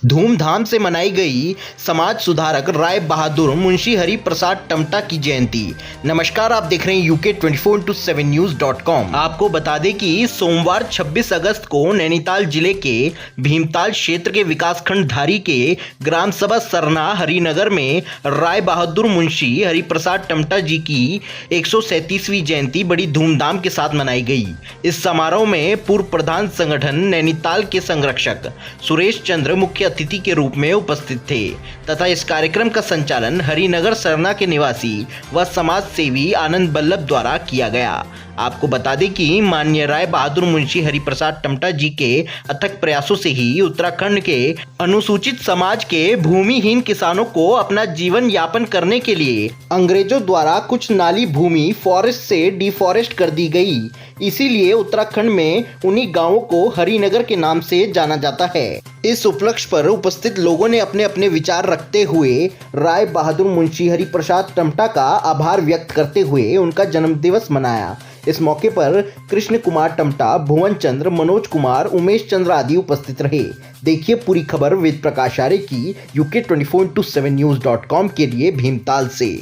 धूमधाम से मनाई गई समाज सुधारक राय बहादुर मुंशी हरि प्रसाद टमटा की जयंती। नमस्कार, आप देख रहे हैं UK 24/7news.com। आपको बता दें कि सोमवार 26 अगस्त को नैनीताल जिले के भीमताल क्षेत्र के विकासखंड धारी के ग्राम सभा सरना हरिनगर में राय बहादुर मुंशी हरि प्रसाद टमटा जी की 137वीं जयंती बड़ी धूमधाम के साथ मनाई गई। इस समारोह में पूर्व प्रधान संगठन नैनीताल के संरक्षक सुरेश चंद्र मुख्य अतिथि के रूप में उपस्थित थे तथा इस कार्यक्रम का संचालन हरिनगर सरना के निवासी व समाज सेवी आनंद बल्लभ द्वारा किया गया। आपको बता दें कि माननीय राय बहादुर मुंशी हरि प्रसाद टमटा जी के अथक प्रयासों से ही उत्तराखंड के अनुसूचित समाज के भूमिहीन किसानों को अपना जीवन यापन करने के लिए अंग्रेजों द्वारा कुछ नाली भूमि फॉरेस्ट से डिफॉरेस्ट कर दी गई। इसीलिए उत्तराखंड में उन्हीं गांवों को हरिनगर के नाम से जाना जाता है। इस उपलक्ष्य पर उपस्थित लोगों ने अपने अपने विचार रखते हुए राय बहादुर मुंशी हरि प्रसाद टमटा का आभार व्यक्त करते हुए उनका जन्मदिवस मनाया। इस मौके पर कृष्ण कुमार टमटा, भुवन चंद्र, मनोज कुमार, उमेश चंद्र आदि उपस्थित रहे। देखिए पूरी खबर वेद प्रकाश आर्य की UK 24/7news.com के लिए भीमताल से।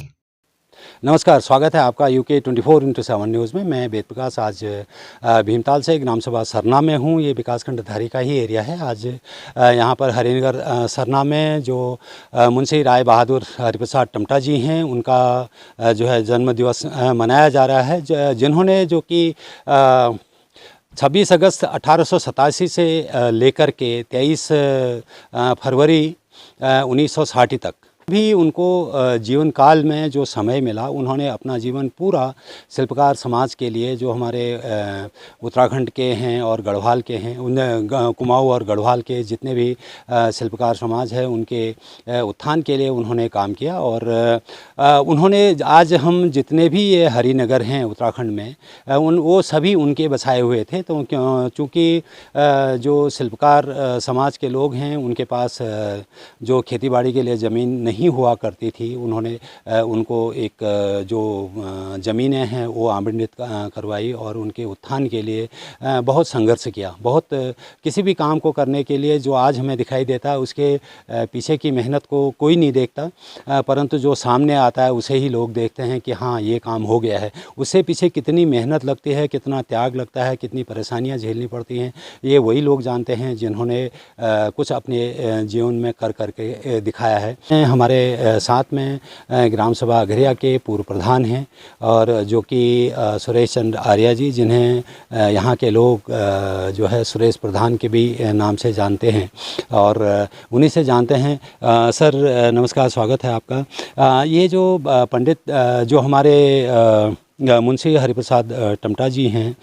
नमस्कार, स्वागत है आपका UK 24/7 न्यूज़ में। मैं वेद प्रकाश आज भीमताल से ग्राम सभा सरना में हूँ। ये विकासखंड धारी का ही एरिया है। आज यहाँ पर हरिनगर सरना में जो मुंशी राय बहादुर हरि प्रसाद टमटा जी हैं, उनका जो है जन्म दिवस मनाया जा रहा है, जिन्होंने जो कि 26 अगस्त 1887 से लेकर के 23 फरवरी 1960 तक भी उनको जीवन काल में जो समय मिला, उन्होंने अपना जीवन पूरा शिल्पकार समाज के लिए, जो हमारे उत्तराखंड के हैं और गढ़वाल के हैं, उन कुमाऊँ और गढ़वाल के जितने भी शिल्पकार समाज है, उनके उत्थान के लिए उन्होंने काम किया। और उन्होंने आज हम जितने भी ये हरिनगर हैं उत्तराखंड में, वो सभी उनके बसाए हुए थे। तो चूँकि जो शिल्पकार समाज के लोग हैं, उनके पास जो खेतीबाड़ी के लिए ज़मीन नहीं हुआ करती थी, उन्होंने उनको एक जो ज़मीनें हैं वो आवंटित करवाई और उनके उत्थान के लिए बहुत संघर्ष किया। बहुत किसी भी काम को करने के लिए जो आज हमें दिखाई देता है, उसके पीछे की मेहनत को कोई नहीं देखता, परंतु जो सामने आता है उसे ही लोग देखते हैं कि हाँ, ये काम हो गया है। उससे पीछे कितनी मेहनत लगती है, कितना त्याग लगता है, कितनी परेशानियाँ झेलनी पड़ती हैं, ये वही लोग जानते हैं जिन्होंने कुछ अपने जीवन में कर करके दिखाया है। हमारे साथ में ग्राम सभा अघरिया के पूर्व प्रधान हैं और जो कि सुरेश चंद्र आर्य जी, जिन्हें यहाँ के लोग जो है सुरेश प्रधान के भी नाम से जानते हैं और उन्हीं से जानते हैं। सर नमस्कार, स्वागत है आपका। ये जो पंडित जो हमारे मुंशी हरि प्रसाद टमटा जी हैं,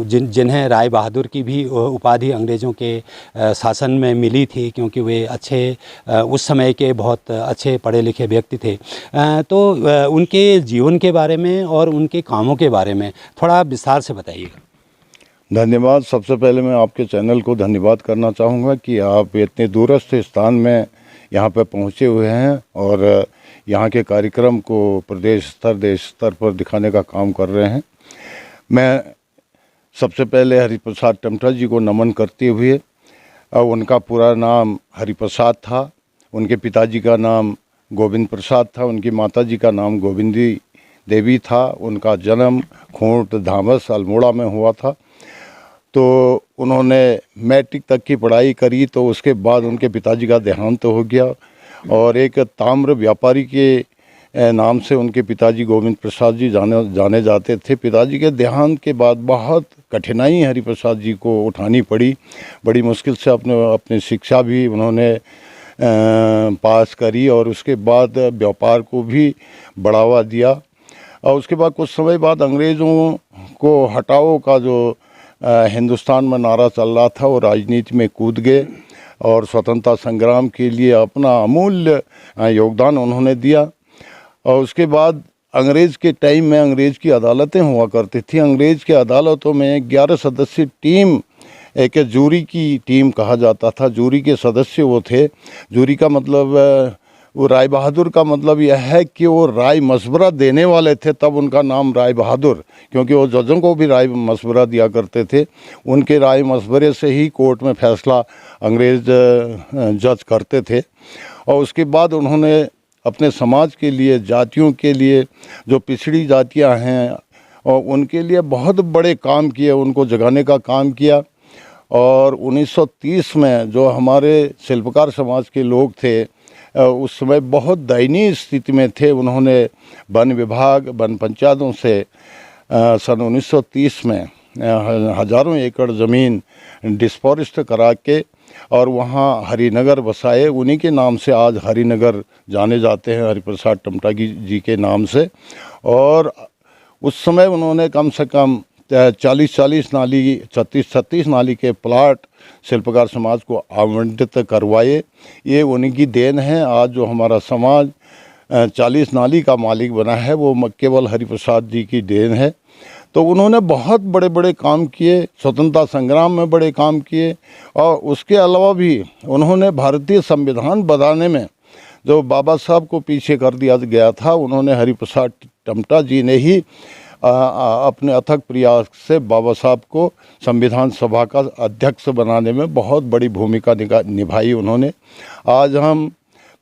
जिन्हें राय बहादुर की भी उपाधि अंग्रेज़ों के शासन में मिली थी, क्योंकि वे अच्छे उस समय के बहुत अच्छे पढ़े लिखे व्यक्ति थे, तो उनके जीवन के बारे में और उनके कामों के बारे में थोड़ा विस्तार से बताइएगा। धन्यवाद। सबसे पहले मैं आपके चैनल को धन्यवाद करना चाहूँगा कि आप इतने दूरस्थ स्थान में यहाँ पर पहुँचे हुए हैं और यहाँ के कार्यक्रम को प्रदेश स्तर, देश स्तर पर दिखाने का काम कर रहे हैं। मैं सबसे पहले हरि प्रसाद टमटा जी को नमन करते हुए, उनका पूरा नाम हरि प्रसाद था, उनके पिताजी का नाम गोविंद प्रसाद था, उनकी माताजी का नाम गोविंदी देवी था। उनका जन्म खूंट धामस अल्मोड़ा में हुआ था। तो उन्होंने मैट्रिक तक की पढ़ाई करी, तो उसके बाद उनके पिताजी का देहांत हो गया और एक ताम्र व्यापारी के नाम से उनके पिताजी गोविंद प्रसाद जी जाने जाते थे। पिताजी के देहांत के बाद बहुत कठिनाई हरि प्रसाद जी को उठानी पड़ी। बड़ी मुश्किल से अपनी शिक्षा भी उन्होंने पास करी और उसके बाद व्यापार को भी बढ़ावा दिया। और उसके बाद कुछ समय बाद अंग्रेज़ों को हटाओ का जो हिंदुस्तान में नारा चल रहा था, वो राजनीति में कूद गए और स्वतंत्रता संग्राम के लिए अपना अमूल्य योगदान उन्होंने दिया। और उसके बाद अंग्रेज़ के टाइम में अंग्रेज़ की अदालतें हुआ करती थी। अंग्रेज़ की अदालतों में 11 सदस्यीय टीम, एक जूरी की टीम कहा जाता था। जूरी के सदस्य वो थे। जूरी का मतलब वो राय बहादुर का मतलब यह है कि वो राय मशवरा देने वाले थे, तब उनका नाम राय बहादुर, क्योंकि वो जजों को भी राय मशवरा दिया करते थे। उनके राय मशवरे से ही कोर्ट में फैसला अंग्रेज़ जज करते थे। और उसके बाद उन्होंने अपने समाज के लिए, जातियों के लिए, जो पिछड़ी जातियां हैं और उनके लिए बहुत बड़े काम किए, उनको जगाने का काम किया। और 1930 में जो हमारे शिल्पकार समाज के लोग थे उस समय बहुत दयनीय स्थिति में थे। उन्होंने वन विभाग, वन पंचायतों से सन 1930 में हज़ारों एकड़ ज़मीन डिस्फॉरेस्ट करा के और वहाँ हरिनगर बसाए। उन्हीं के नाम से आज हरिनगर जाने जाते हैं, हरिप्रसाद टमटा जी के नाम से। और उस समय उन्होंने कम से कम 40-40 नाली, 36-36 नाली के प्लाट शिल्पकार समाज को आवंटित करवाए। ये उन्हीं की देन है। आज जो हमारा समाज 40 नाली का मालिक बना है वो केवल हरिप्रसाद जी की देन है। तो उन्होंने बहुत बड़े बड़े काम किए, स्वतंत्रता संग्राम में बड़े काम किए। और उसके अलावा भी उन्होंने भारतीय संविधान बनाने में जो बाबा साहब को पीछे कर दिया गया था, उन्होंने हरिप्रसाद टमटा जी ने ही अपने अथक प्रयास से बाबा साहब को संविधान सभा का अध्यक्ष बनाने में बहुत बड़ी भूमिका निभाई उन्होंने। आज हम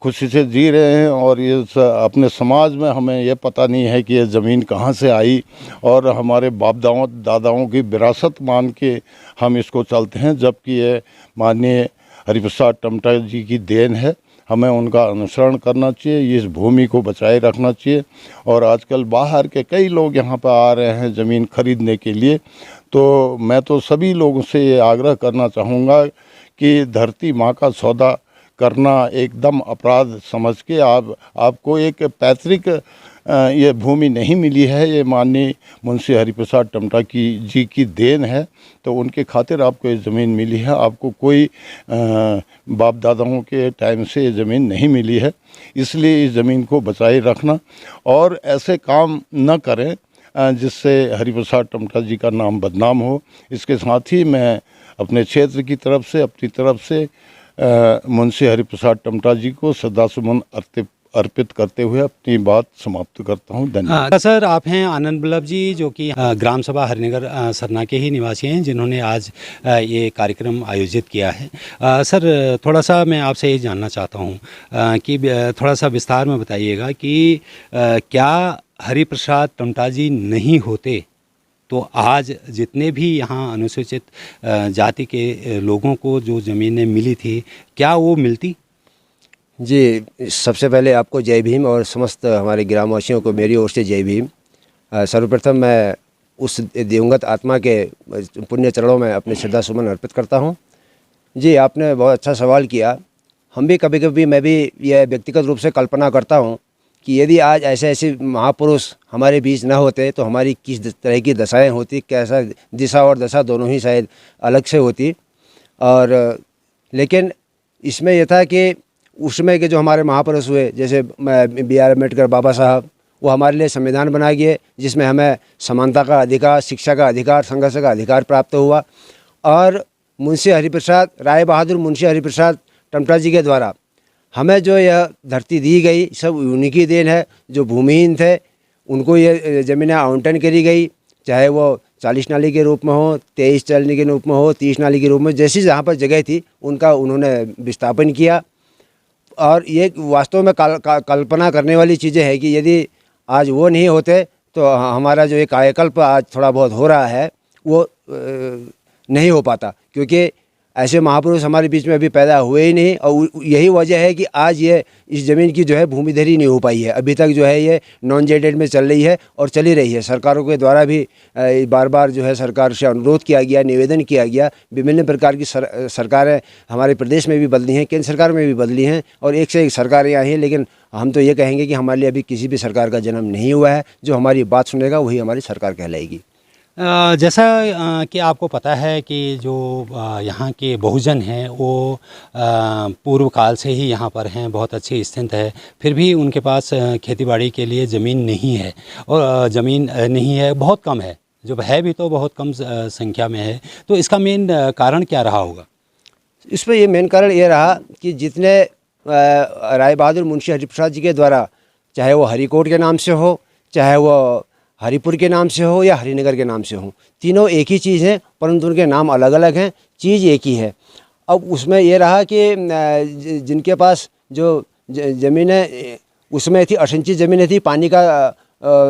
खुशी से जी रहे हैं और ये अपने समाज में हमें ये पता नहीं है कि ये ज़मीन कहाँ से आई, और हमारे बाप दादाओं की विरासत मान के हम इसको चलते हैं, जबकि ये माननीय हरिप्रसाद टमटा जी की देन है। हमें उनका अनुसरण करना चाहिए, इस भूमि को बचाए रखना चाहिए। और आजकल बाहर के कई लोग यहाँ पर आ रहे हैं ज़मीन खरीदने के लिए, तो मैं तो सभी लोगों से ये आग्रह करना चाहूँगा कि धरती माँ का सौदा करना एकदम अपराध समझ के आपको एक पैतृक ये भूमि नहीं मिली है, ये माननीय मुंशी हरिप्रसाद टमटा जी की देन है। तो उनके खातिर आपको ये ज़मीन मिली है, आपको कोई बाप दादाओं के टाइम से ये ज़मीन नहीं मिली है। इसलिए इस ज़मीन को बचाए रखना और ऐसे काम न करें जिससे हरिप्रसाद टमटा जी का नाम बदनाम हो। इसके साथ ही मैं अपने क्षेत्र की तरफ से, अपनी तरफ से मुंशी हरिप्रसाद टमटा जी को श्रद्धासुमन अर्पित करते हुए अपनी बात समाप्त करता हूँ। धन्यवाद। सर, आप हैं आनंद बल्लभ जी, जो कि ग्राम सभा हरिनगर सरना के ही निवासी हैं, जिन्होंने आज ये कार्यक्रम आयोजित किया है। सर, थोड़ा सा मैं आपसे ये जानना चाहता हूँ कि थोड़ा सा विस्तार में बताइएगा कि क्या हरिप्रसाद टमटा जी नहीं होते तो आज जितने भी यहाँ अनुसूचित जाति के लोगों को जो ज़मीनें मिली थी, क्या वो मिलती? जी, सबसे पहले आपको जय भीम और समस्त हमारे ग्रामवासियों को मेरी ओर से जय भीम। सर्वप्रथम मैं उस दिवंगत आत्मा के पुण्य चरणों में अपने श्रद्धा सुमन अर्पित करता हूँ। जी, आपने बहुत अच्छा सवाल किया। हम भी कभी कभी, मैं भी यह व्यक्तिगत रूप से कल्पना करता हूँ कि यदि आज ऐसे ऐसे महापुरुष हमारे बीच न होते तो हमारी किस तरह की दशाएँ होती, कैसा दिशा और दशा दोनों ही शायद अलग से होती। और लेकिन इसमें यह था कि उसमें के जो हमारे महापुरुष हुए, जैसे B.R. अम्बेडकर बाबा साहब, वो हमारे लिए संविधान बनाया गए जिसमें हमें समानता का अधिकार, शिक्षा का अधिकार, संघर्ष का अधिकार प्राप्त हुआ। और मुंशी हरिप्रसाद, राय बहादुर मुंशी हरिप्रसाद टमटा जी के द्वारा हमें जो यह धरती दी गई, सब उन्हीं की देन है। जो भूमिहीन थे उनको ये ज़मीनें आवंटन करी गई, चाहे वो 40 नाली के रूप में हो, 23 नाली के रूप में हो, 30 नाली के रूप में, जैसी जहाँ पर जगह थी उनका उन्होंने विस्थापन किया। और ये वास्तव में कल्पना करने वाली चीज़ें हैं कि यदि आज वो नहीं होते तो हमारा जो एक कायाकल्प आज थोड़ा बहुत हो रहा है वो नहीं हो पाता, क्योंकि ऐसे महापुरुष हमारे बीच में अभी पैदा हुए ही नहीं। और यही वजह है कि आज ये इस ज़मीन की जो है भूमिधरी नहीं हो पाई है। अभी तक जो है ये नॉन जेडेड में चल रही है और चली रही है। सरकारों के द्वारा भी बार बार जो है सरकार से अनुरोध किया गया, निवेदन किया गया। विभिन्न प्रकार की सरकारें हमारे प्रदेश में भी बदली हैं, केंद्र सरकार में भी बदली हैं और एक से एक सरकारें आई हैं। लेकिन हम तो ये कहेंगे कि हमारे लिए अभी किसी भी सरकार का जन्म नहीं हुआ है। जो हमारी बात सुनेगा वही हमारी सरकार कहलाएगी। जैसा कि आपको पता है कि जो यहाँ के बहुजन हैं वो पूर्व काल से ही यहाँ पर हैं, बहुत अच्छी स्थिति है, फिर भी उनके पास खेतीबाड़ी के लिए ज़मीन नहीं है। और ज़मीन नहीं है, बहुत कम है, जो है भी तो बहुत कम संख्या में है। तो इसका मेन कारण क्या रहा होगा? इसमें ये मेन कारण ये रहा कि जितने राय बहादुर मुंशी हरिप्रसाद जी के द्वारा, चाहे वो हरिकोट के नाम से हो, चाहे वो हरिपुर के नाम से हो या हरिनगर के नाम से हो, तीनों एक ही चीज़ है, परंतु उनके नाम अलग अलग हैं, चीज़ एक ही है। अब उसमें ये रहा कि जिनके पास जो ज़मीनें उसमें थी, असिंचित ज़मीनें थी, पानी का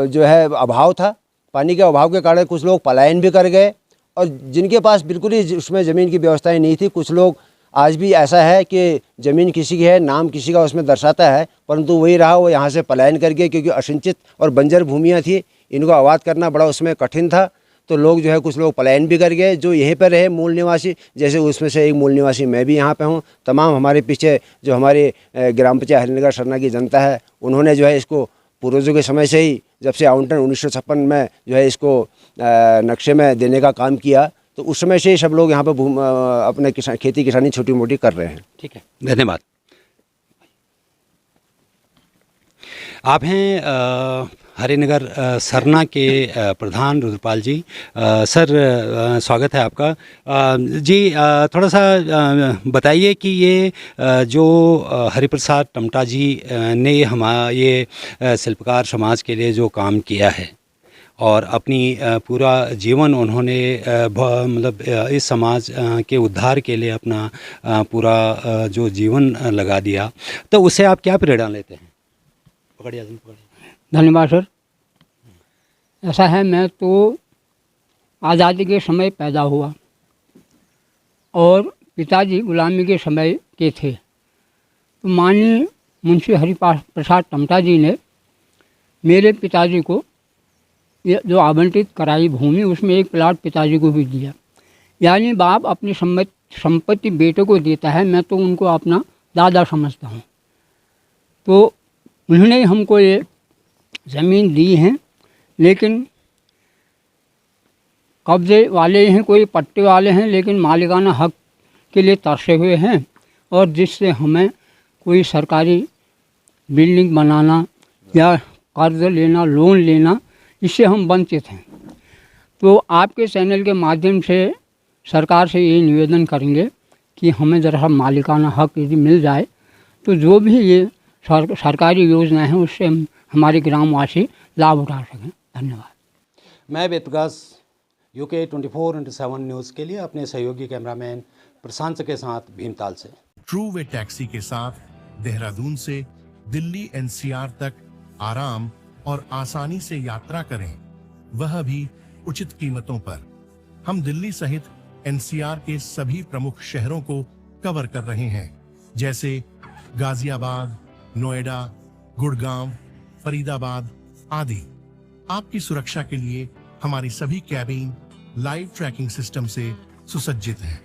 जो है अभाव था, पानी के अभाव के कारण कुछ लोग पलायन भी कर गए, और जिनके पास बिल्कुल ही उसमें ज़मीन की व्यवस्थाएं नहीं थी, कुछ लोग आज भी ऐसा है कि ज़मीन किसी की है, नाम किसी का उसमें दर्शाता है, परंतु वही रहा, वो यहाँ से पलायन कर गए, क्योंकि असिंचित और बंजर भूमियाँ थी, इनको आबाद करना बड़ा उसमें कठिन था। तो लोग जो है कुछ लोग पलायन भी कर गए, जो यहीं पर रहे मूल निवासी, जैसे उसमें से एक मूल निवासी मैं भी यहाँ पे हूँ। तमाम हमारे पीछे जो हमारे ग्राम पंचायत हरिनगर सरना की जनता है, उन्होंने जो है इसको पूर्वजों के समय से ही, जब से आवंटन 1956 में जो है इसको नक्शे में देने का काम किया, तो उस समय से ही सब लोग यहाँ पर अपने खेती किसानी छोटी मोटी कर रहे हैं। ठीक है, धन्यवाद। आप हैं हरिनगर सरना के प्रधान रुद्रपाल जी। सर, स्वागत है आपका। जी, थोड़ा सा बताइए कि ये जो हरिप्रसाद टमटा जी ने ये शिल्पकार समाज के लिए जो काम किया है, और अपनी पूरा जीवन उन्होंने मतलब इस समाज के उद्धार के लिए अपना पूरा जो जीवन लगा दिया, तो उससे आप क्या प्रेरणा लेते हैं? पकड़िए। धन्यवाद सर। ऐसा है, मैं तो आज़ादी के समय पैदा हुआ और पिताजी गुलामी के समय के थे। तो माननीय मुंशी हरिप्रसाद टमटा जी ने मेरे पिताजी को ये जो आवंटित कराई भूमि, उसमें एक प्लाट पिताजी को भी दिया। यानी बाप अपनी संपत्ति बेटे को देता है, मैं तो उनको अपना दादा समझता हूँ। तो उन्होंने हमको ये ज़मीन दी हैं, लेकिन कब्जे वाले हैं, कोई पट्टे वाले हैं, लेकिन मालिकाना हक के लिए तरसे हुए हैं, और जिससे हमें कोई सरकारी बिल्डिंग बनाना या कर्ज लेना, लोन लेना, इससे हम वंचित हैं। तो आपके चैनल के माध्यम से सरकार से ये निवेदन करेंगे कि हमें ज़रा मालिकाना हक यदि मिल जाए, तो जो भी ये सरकारी योजना है उससे हमारे ग्रामवासी लाभ उठा सकें। धन्यवाद। मैं वेदप्रकाश UK 24/7 न्यूज़ के लिए अपने सहयोगी कैमरामैन प्रशांत के साथ भीमताल से। ट्रू वे टैक्सी के साथ देहरादून से दिल्ली NCR तक आराम और आसानी से यात्रा करें, वह भी उचित कीमतों पर। हम दिल्ली सहित NCR के सभी प्रमुख शहरों को कवर कर रहे हैं, जैसे गाजियाबाद, नोएडा, गुड़गांव, फरीदाबाद आदि। आपकी सुरक्षा के लिए हमारी सभी कैबिन लाइव ट्रैकिंग सिस्टम से सुसज्जित है,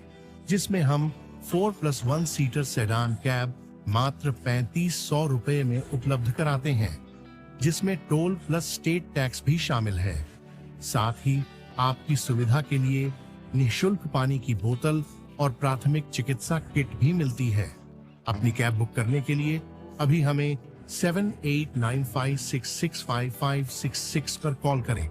जिसमें हम 4+1 सीटर सेडान कैब मात्र 3500 रुपए में उपलब्ध कराते हैं, जिसमें टोल प्लस स्टेट टैक्स भी शामिल है। साथ ही आपकी सुविधा के लिए निःशुल्क पानी की बोतल और प्राथमिक चिकित्सा किट भी मिलती है। अपनी कैब बुक करने के लिए अभी हमें 7895665566 पर कॉल करें।